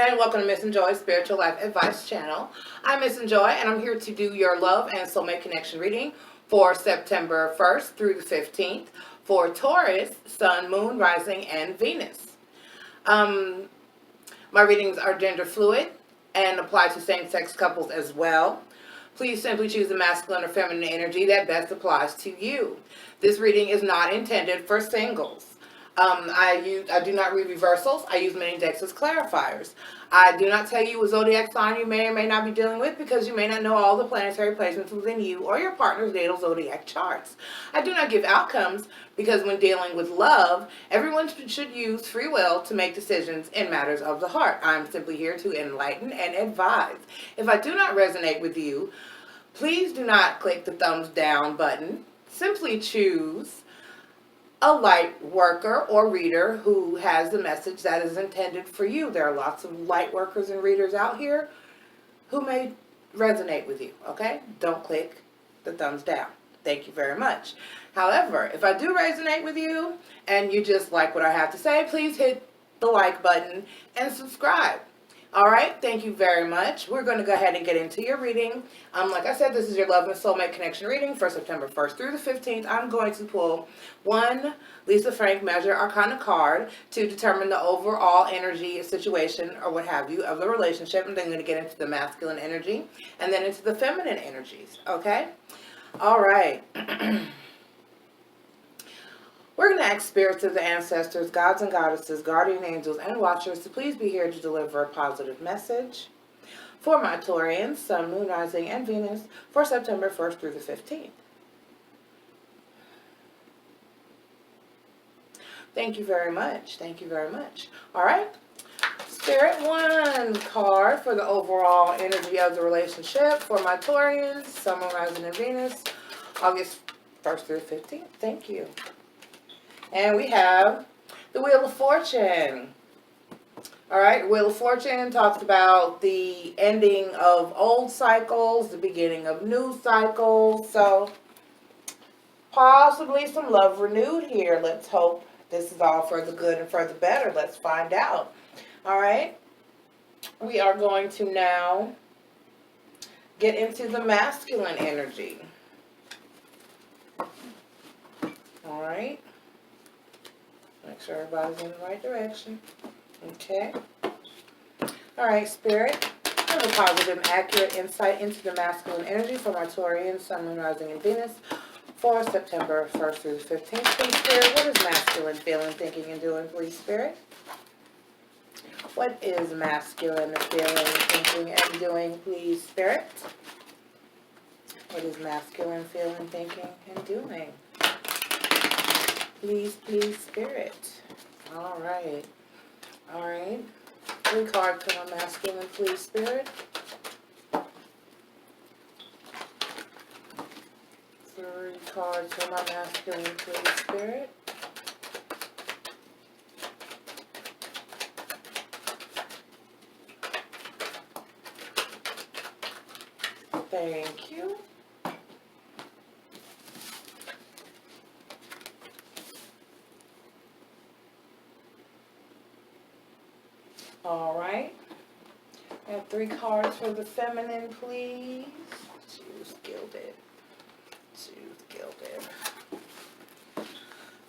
And welcome to Missn Joy Spiritual Life Advice Channel. I'm Missn Joy, and I'm here to do your love and soulmate connection reading for September 1st through the 15th for Taurus, Sun, Moon, Rising, and Venus. My readings are gender fluid and apply to same-sex couples as well. Please simply choose the masculine or feminine energy that best applies to you. This reading is not intended for singles. I do not read reversals. I use many decks as clarifiers. I do not tell you what zodiac sign you may or may not be dealing with because you may not know all the planetary placements within you or your partner's natal zodiac charts. I do not give outcomes because when dealing with love, everyone should use free will to make decisions in matters of the heart. I'm simply here to enlighten and advise. If I do not resonate with you, please do not click the thumbs down button. Simply choose a light worker or reader who has the message that is intended for you. There are lots of light workers and readers out here who may resonate with you, okay? Don't click the thumbs down. Thank you very much. However, if I do resonate with you and you just like what I have to say, please hit the like button and subscribe. All right, thank you very much. We're going to go ahead and get into your reading. Like I said, this is your Love and Soulmate Connection reading for September 1st through the 15th. I'm going to pull one Lisa Frank Measure Arcana card to determine the overall energy, situation, or what have you of the relationship. And then I'm going to get into the masculine energy and then into the feminine energies, okay? All right. We're going to ask spirits of the ancestors, gods and goddesses, guardian angels, and watchers to please be here to deliver a positive message for my Taurians, Sun, Moon, Rising, and Venus for September 1st through the 15th. Thank you very much. Thank you very much. All right. Spirit, one card for the overall energy of the relationship for my Taurians, Sun, Moon, Rising, and Venus, August 1st through the 15th. Thank you. And we have the Wheel of Fortune. All right, Wheel of Fortune talks about the ending of old cycles, the beginning of new cycles. So possibly some love renewed here. Let's hope this is all for the good and for the better. Let's find out. All right, we are going to now get into the masculine energy. All right. Make sure everybody's in the right direction. Okay. All right, Spirit. Have a positive and accurate insight into the masculine energy for my Taurian, Sun, Moon, Rising, and Venus for September 1st through the 15th. Please, Spirit, what is masculine feeling, thinking, and doing, please, Spirit? What is masculine feeling, thinking, and doing, please, Spirit? What is masculine feeling, thinking, and doing? Please, please, Spirit. All right. All right. 3 cards for my masculine, please, Spirit. 3 cards for my masculine, please, Spirit. Thank you. All right. I have 3 cards for the feminine, please. Choose Gilded. Choose Gilded.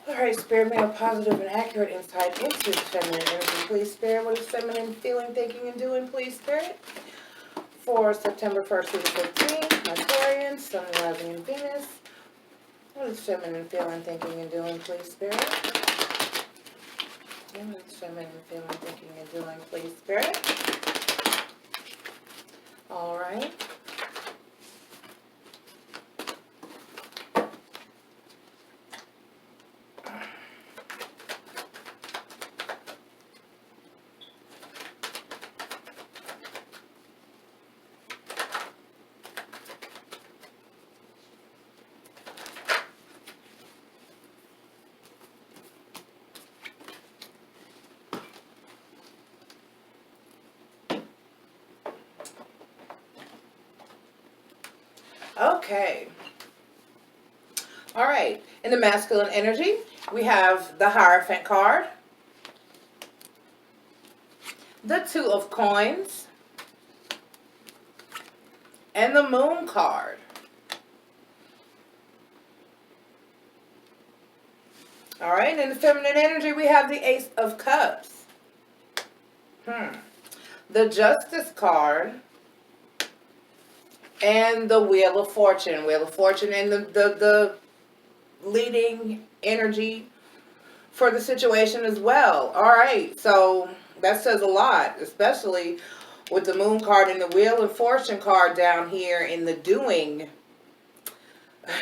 All right, Spirit, may have positive and accurate insight into the feminine energy, please, Spirit. What is feminine feeling, thinking, and doing, please, Spirit? For September 1st through the 15th, my Taurians, Sun, Rising, and Venus. What is feminine feeling, thinking, and doing, please, Spirit? What is feminine feeling, thinking, and doing, please, Spirit? All right. Okay. All right. In the masculine energy, we have the Hierophant card, the Two of Coins, and the Moon card. All right, in the feminine energy, we have the Ace of Cups. The Justice card, and the Wheel of Fortune. Wheel of Fortune and the leading energy for the situation as well. All right, so that says a lot, especially with the Moon card and the Wheel of Fortune card down here in the doing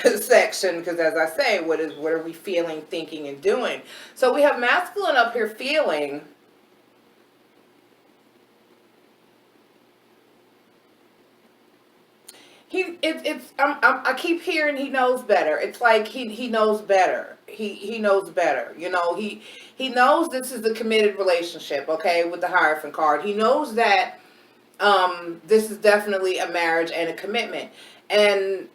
section, because as I say, what are we feeling, thinking, and doing? So we have masculine up here feeling. I keep hearing he knows better. It's like he knows better. He knows better. You know, he knows this is the committed relationship, okay, with the Hierophant card. He knows that this is definitely a marriage and a commitment. And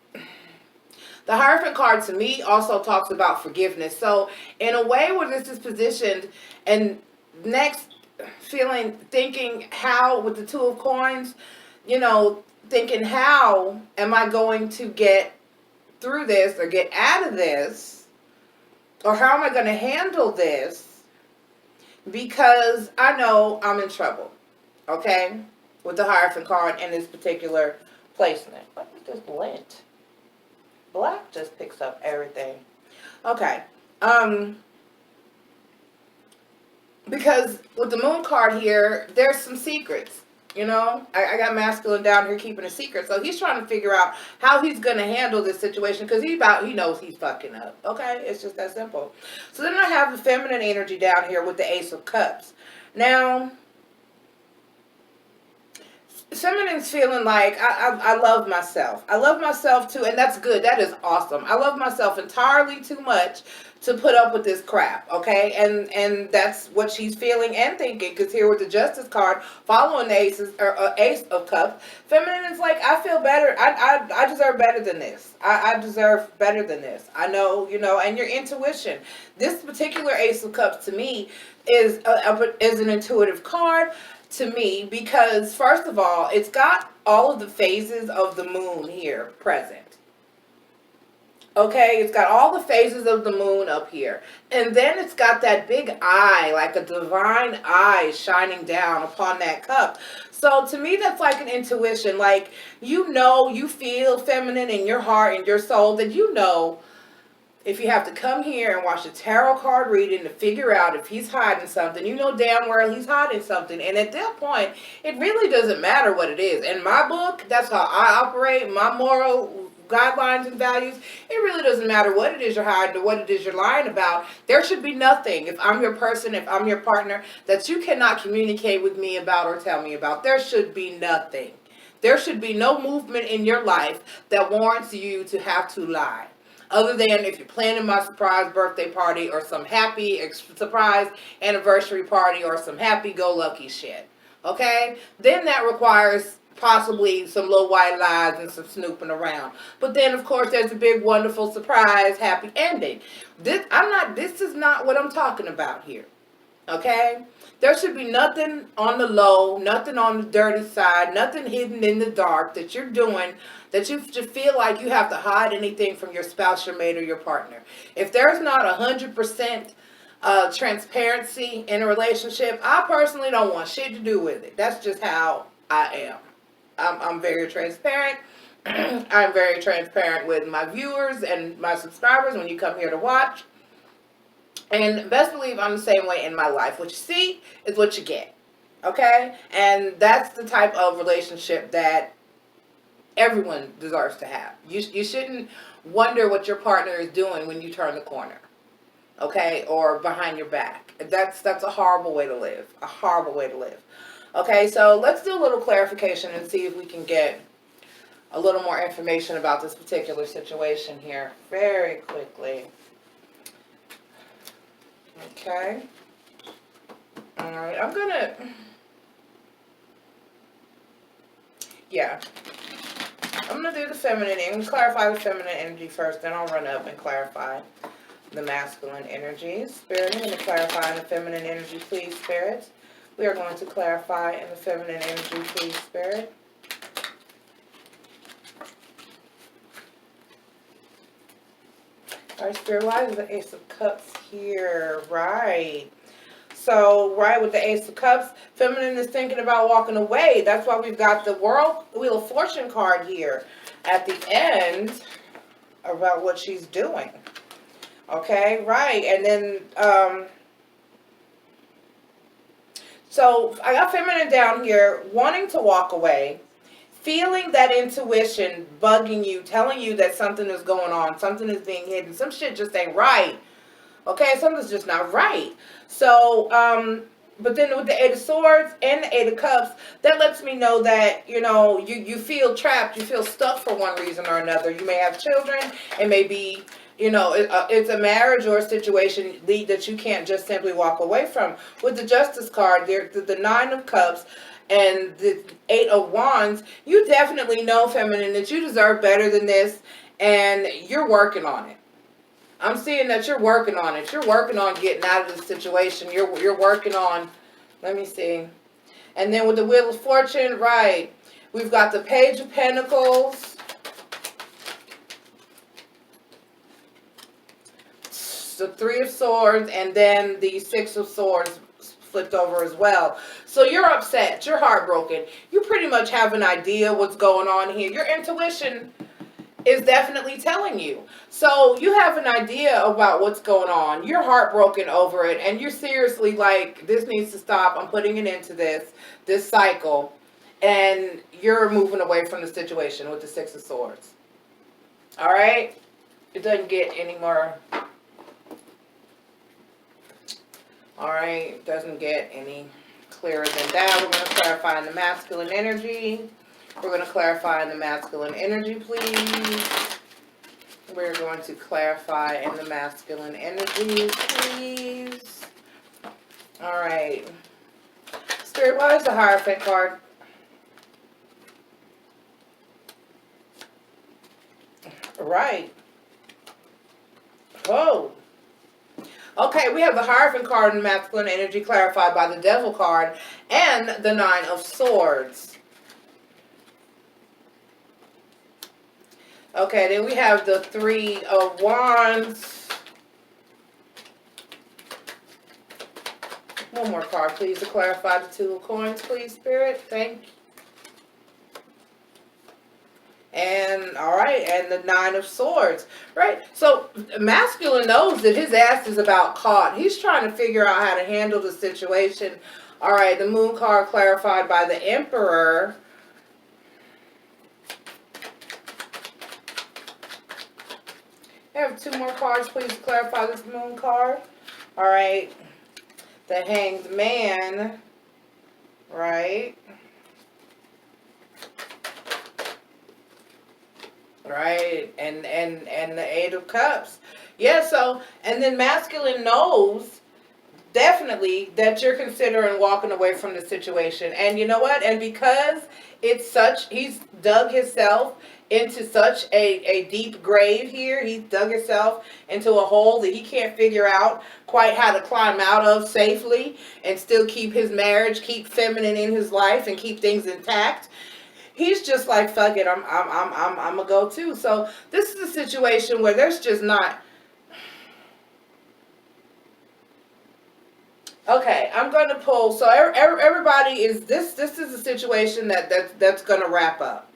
the Hierophant card to me also talks about forgiveness. So in a way where this is positioned, and next thinking how with the Two of Coins, you know, thinking how am I going to get through this or get out of this, or how am I going to handle this, because I know I'm in trouble, okay, with the Hierophant card and this particular placement. What is this lint? Black just picks up everything. Okay. Because with the Moon card here, there's some secrets. You know, I got masculine down here keeping a secret. So he's trying to figure out how he's going to handle this situation, because he knows he's fucking up. Okay? It's just that simple. So then I have the feminine energy down here with the Ace of Cups. Now, feminine's feeling like I love myself. I love myself too, and that's good. That is awesome. I love myself entirely too much to put up with this crap, okay? And that's what she's feeling and thinking, because here with the Justice card following the Ace of Cups, feminine is like, I feel better. I deserve better than this. I deserve better than this. I know, you know, and your intuition. This particular Ace of Cups to me is an intuitive card to me, because first of all, it's got all of the phases of the moon here present. Okay, it's got all the phases of the moon up here. And then it's got that big eye, like a divine eye shining down upon that cup. So to me, that's like an intuition. Like, you know, you feel feminine in your heart and your soul, that you know, if you have to come here and watch a tarot card reading to figure out if he's hiding something, you know damn well he's hiding something. And at that point, it really doesn't matter what it is. In my book, that's how I operate, my moral guidelines and values. It really doesn't matter what it is you're hiding or what it is you're lying about. There should be nothing, if I'm your person, if I'm your partner, that you cannot communicate with me about or tell me about. There should be nothing. There should be no movement in your life that warrants you to have to lie. Other than if you're planning my surprise birthday party or some happy surprise anniversary party or some happy-go-lucky shit. Okay? Then that requires possibly some little white lies and some snooping around. But then, of course, there's a big, wonderful surprise, happy ending. This is not what I'm talking about here. Okay? There should be nothing on the low, nothing on the dirty side, nothing hidden in the dark that you're doing that you just feel like you have to hide anything from your spouse, your mate, or your partner. If there's not 100% transparency in a relationship, I personally don't want shit to do with it. That's just how I am. I'm very transparent. I'm very transparent with my viewers and my subscribers when you come here to watch. And best believe I'm the same way in my life. What you see is what you get. Okay? And that's the type of relationship that everyone deserves to have. You shouldn't wonder what your partner is doing when you turn the corner. Okay? Or behind your back. That's a horrible way to live. A horrible way to live. Okay, so let's do a little clarification and see if we can get a little more information about this particular situation here very quickly. Okay. All right, I'm going to do the feminine energy, clarify the feminine energy first, then I'll run up and clarify the masculine energy. Spirit, I'm going to clarify the feminine energy, please, Spirit. We are going to clarify in the feminine energy, please, Spirit. All right, Spirit, why is the Ace of Cups here? Right. So, right, with the Ace of Cups, feminine is thinking about walking away. That's why we've got the Wheel of Fortune card here at the end about what she's doing. Okay, right. And then, so I got feminine down here, wanting to walk away, feeling that intuition bugging you, telling you that something is going on, something is being hidden, some shit just ain't right. Okay, something's just not right. So, but then with the Eight of Swords and the Eight of Cups, that lets me know that, you know, you feel trapped, you feel stuck for one reason or another. You may have children, it may be, you know, it's a marriage or a situation that you can't just simply walk away from. With the Justice card, the Nine of Cups and the Eight of Wands, you definitely know, feminine, that you deserve better than this, and you're working on it. I'm seeing that you're working on it. You're working on getting out of the situation. You're working on, let me see. And then with the Wheel of Fortune, right, we've got the Page of Pentacles, the Three of Swords, and then the Six of Swords flipped over as well. So you're upset. You're heartbroken. You pretty much have an idea what's going on here. Your intuition is definitely telling you. So you have an idea about what's going on. You're heartbroken over it, and you're seriously like, this needs to stop. I'm putting an end to this cycle. And you're moving away from the situation with the Six of Swords. All right? It doesn't get any more. All right? It doesn't get any clearer than that. We're going to clarify in the masculine energy. We're going to clarify in the masculine energy, please. We're going to clarify in the masculine energy, please. All right. Spirit, why is the Hierophant card? Right. Whoa. Okay, we have the Hierophant card in masculine energy clarified by the Devil card and the Nine of Swords. Okay, then we have the Three of Wands. One more card, please, to clarify the Two of Coins, please, Spirit. Thank you. And, all right, and the Nine of Swords, right? So, masculine knows that his ass is about caught. He's trying to figure out how to handle the situation. All right, the Moon card clarified by the Emperor. I have two more cards, please, to clarify this Moon card. All right. The Hanged Man. Right. Right. And the Eight of Cups. Yeah, so, and then masculine knows definitely that you're considering walking away from the situation. And you know what? And because it's such, he's dug himself into such a deep grave here. He dug himself into a hole that he can't figure out quite how to climb out of safely and still keep his marriage, keep feminine in his life, and keep things intact. He's just like, fuck it, I'm gonna go too. So this is a situation where there's just not. Okay, I'm going to pull. So everybody is this is a situation that's going to wrap up.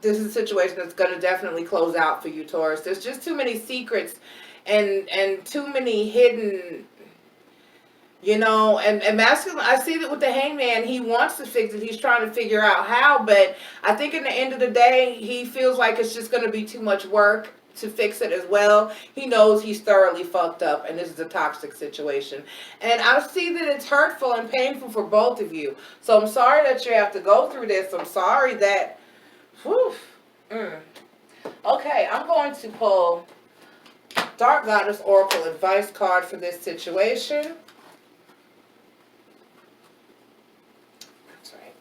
This is a situation that's going to definitely close out for you, Taurus. There's just too many secrets and too many hidden, you know, and masculine. I see that with the Hangman, he wants to fix it. He's trying to figure out how, but I think in the end of the day, he feels like it's just going to be too much work to fix it as well. He knows he's thoroughly fucked up, and this is a toxic situation. And I see that it's hurtful and painful for both of you. So I'm sorry that you have to go through this. I'm sorry that, whew. Okay, I'm going to pull Dark Goddess Oracle Advice card for this situation. That's right.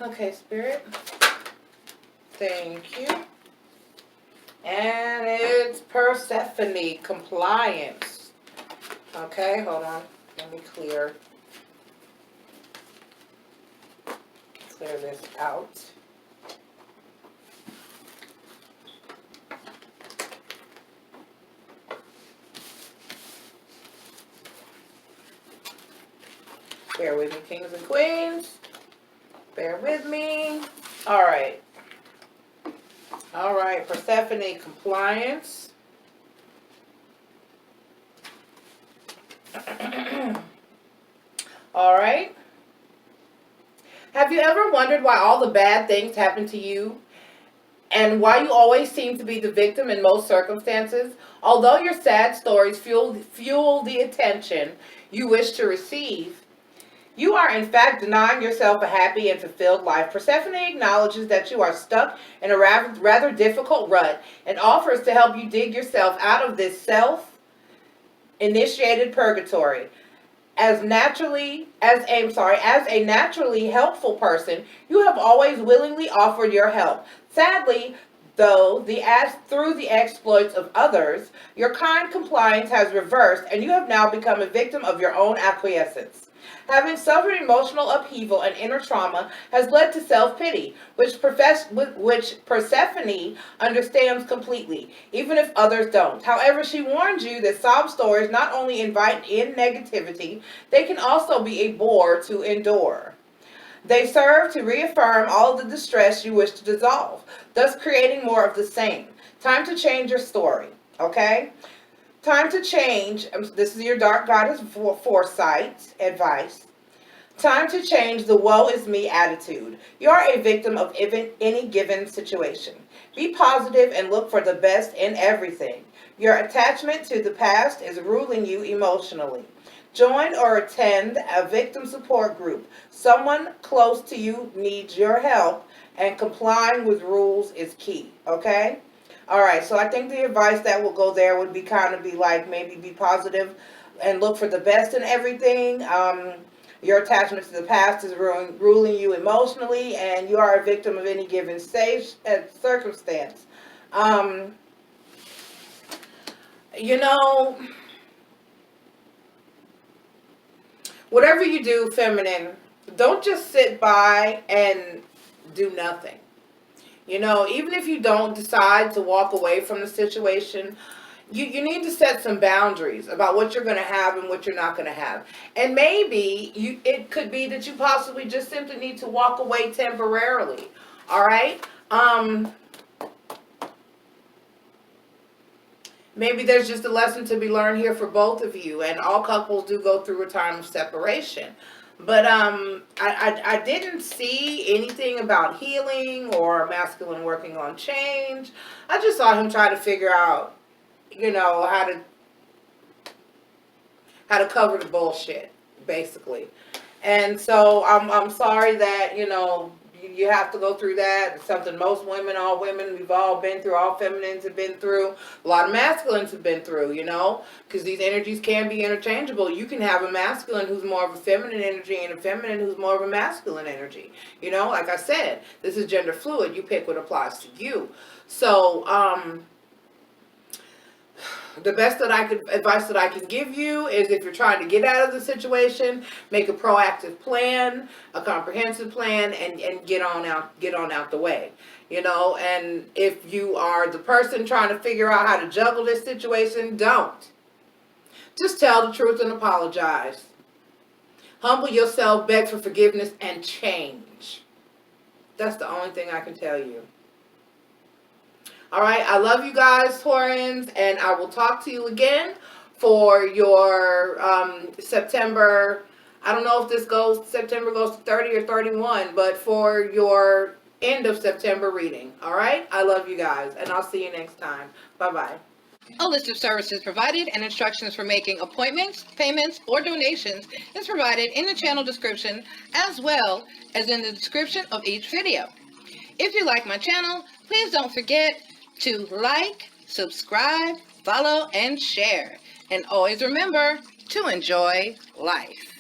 Okay, Spirit. Thank you. And it's Persephone, compliance. Okay, hold on. Let me clear this out. Bear with me, kings and queens. Bear with me. All right. All right, Persephone, compliance. All right. Have you ever wondered why all the bad things happen to you and why you always seem to be the victim in most circumstances? Although your sad stories fuel the attention you wish to receive, you are in fact denying yourself a happy and fulfilled life. Persephone acknowledges that you are stuck in a rather difficult rut and offers to help you dig yourself out of this self-initiated purgatory. As a naturally helpful person, you have always willingly offered your help. Sadly, though, through the exploits of others, your kind compliance has reversed and you have now become a victim of your own acquiescence. Having suffered emotional upheaval and inner trauma has led to self-pity, which Persephone understands completely, even if others don't. However, she warns you that sob stories not only invite in negativity, they can also be a bore to endure. They serve to reaffirm all of the distress you wish to dissolve, thus creating more of the same. Time to change your story, okay? Time to change. This is your dark goddess foresight advice. Time to change the woe is me attitude. You are a victim of any given situation. Be positive and look for the best in everything. Your attachment to the past is ruling you emotionally. Join or attend a victim support group. Someone close to you needs your help, and complying with rules is key, okay? All right, so I think the advice that will go there would be kind of be like maybe be positive and look for the best in everything. Your attachment to the past is ruling you emotionally, and you are a victim of any given stage and circumstance. You know, whatever you do, feminine, don't just sit by and do nothing. You know, even if you don't decide to walk away from the situation, you need to set some boundaries about what you're going to have and what you're not going to have. And maybe it could be that you possibly just simply need to walk away temporarily. All right? Maybe there's just a lesson to be learned here for both of you. And all couples do go through a time of separation. But I didn't see anything about healing or masculine working on change. I just saw him try to figure out, you know, how to cover the bullshit, basically. And so I'm sorry that, you know, you have to go through that. It's something most women, all women, we've all been through, all feminines have been through, a lot of masculines have been through, you know, because these energies can be interchangeable. You can have a masculine who's more of a feminine energy and a feminine who's more of a masculine energy. You know, like I said, this is gender fluid. You pick what applies to you. So, the best advice that I can give you is if you're trying to get out of the situation, make a proactive plan, a comprehensive plan, and get on out the way. You know, and if you are the person trying to figure out how to juggle this situation, don't. Just tell the truth and apologize. Humble yourself, beg for forgiveness, and change. That's the only thing I can tell you. All right, I love you guys, Taurans, and I will talk to you again for your September. I don't know if September goes to 30 or 31, but for your end of September reading. All right, I love you guys, and I'll see you next time. Bye-bye. A list of services provided and instructions for making appointments, payments, or donations is provided in the channel description as well as in the description of each video. If you like my channel, please don't forget to like, subscribe, follow, and share. And always remember to enjoy life.